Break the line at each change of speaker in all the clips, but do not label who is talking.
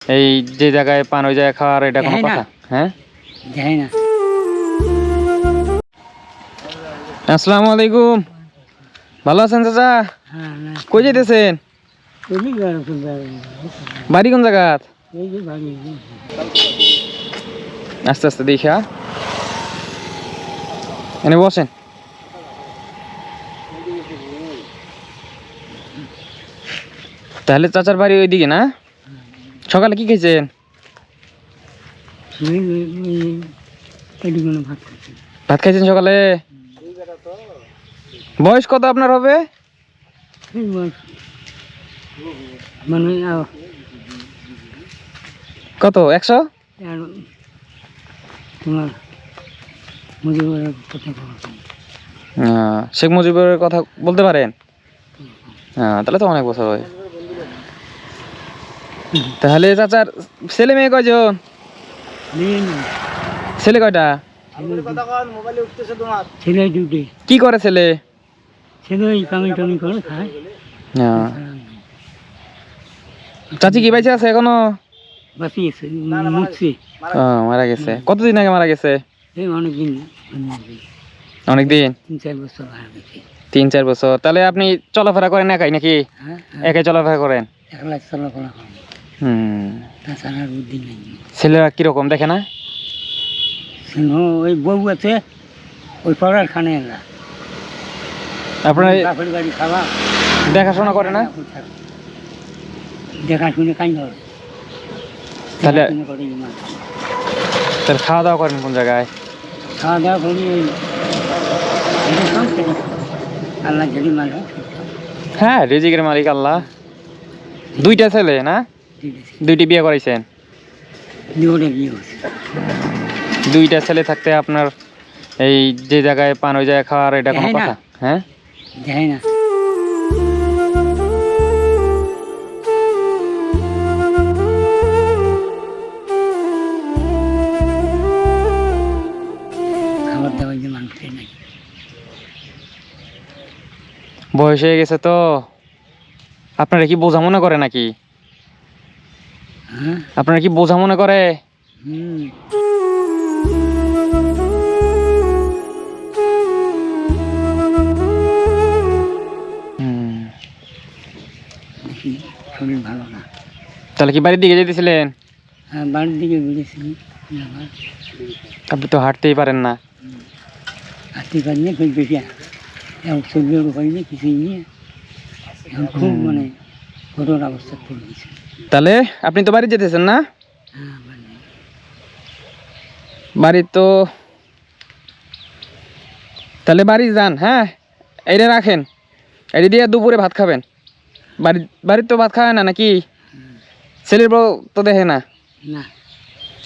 এই যে জায়গায় পান ওই জায়গায় খাওয়ার এটা কোনো কথা? হ্যাঁ,
যাই না।
আসসালামু আলাইকুম। ভালো আছেন চাচা?
হ্যাঁ, না,
কই যেতেছেন?
এদিক
বাড়ি কোন জায়গাত?
এই যে বাড়ি।
আস্তে আস্তে দেখা এনে বসেন। তাহলে চাচার বাড়ি ওইদিকে না? সকালে কি খেয়েছেন? ভাত খাইছেন সকালে? বয়স কত আপনার হবে?
মানে
কত 100?
তোমার মুজিবের কথা
শেখ মুজিবের কথা বলতে পারেন? তাহলে তো অনেক বছর হয়। তাহলে চাচার ছেলে মেয়ে কয়জন? ছেলে কয়টা?
ছেলে দুটি।
কি করে ছেলে?
ছেলে ওই কামি টামি করে খায়।
চাচি কি বেঁচে আছে এখনো?
বাঁচিয়েছে, মরছে।
মারা গেছে। কতদিন আগে মারা গেছে?
এই অনেকদিন,
অনেকদিন,
3-4 বছর হয়ে গেছে।
3-4 বছর। তাহলে আপনি চলাফেরা করেন একাই নাকি?
হ্যাঁ,
একাই চলাফেরা করেন?
একলা চলাফেরা করে। তাছাড়া আর বুদ্ধি নেই।
ছেলেরা কিরকম দেখে না?
ওই বউ আছে, ওই পড়ার খানে এলা
আপনার
বাপের বাড়ি খাওয়া
দেখাশোনা করে না?
দেখাশুনে কাজ করে।
তাহলে তাহলে খাওয়া দাওয়া করেন কোন জায়গায়?
খাওয়া দাওয়া করি ওই আল্লাহ যদি মানে।
হ্যাঁ, রিজিকের মালিক আল্লাহ। দুইটা ছেলে না? দুইটি বিয়ে করাইছেন? দুইটা ছেলে থাকতে আপনার এই যে জায়গায় পান ওই জায়গায় খাওয়ার এটা কোনো কথা? হ্যাঁ,
যাই না। খাবার দাবার যে মানুষের নাই।
বয়স হয়ে গেছে তো আপনারা কি বোঝা মনে করে নাকি?
হ্যাঁ,
আপনারা কি বোঝা মনে করে?
শরীর ভালো না।
তাহলে কি বাড়ির দিকে যেতেছিলেন?
হ্যাঁ, বাড়ির দিকে ঘুরেছিলাম।
আপনি তো হাঁটতেই পারেন না।
হাঁটতে পারি না, খুব বেশি সবজিও পারি না, কিছুই নিয়ে এখন খুব মানে কঠোর অবস্থা পড়ে গেছে।
তাহলে আপনি তো বাড়ি যেতেছেন না?
হ্যাঁ,
বাড়ি তো তাহলে বাড়ি যান। হ্যাঁ, এইটা রাখেন, এটি দিয়ে দুপুরে ভাত খাবেন। বাড়ির তো ভাত খায় না নাকি? ছেলের বউ তো দেখে না?
না,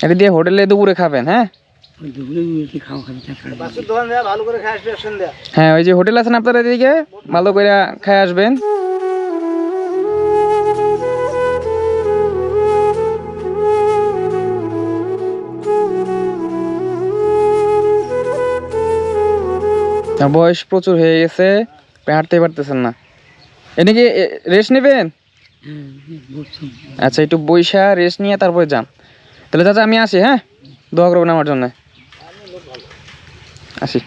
এটি দিয়ে হোটেলে দুপুরে খাবেন। হ্যাঁ,
ওই দুপুরে খাওয়া খাবি।
হ্যাঁ, ওই যে হোটেল আছে না আপনার এদিকে, ভালো করে খাই আসবেন। বয়স প্রচুর হয়ে গেছে, হাঁটতে পারতেছেন না। এদিকে রেস্ট নেবেন? আচ্ছা, একটু বইসা রেস্ট নিয়ে তারপরে যান। তাহলে চাচা আমি আসি। হ্যাঁ, দোয়া করবেন আমার জন্য। আসি।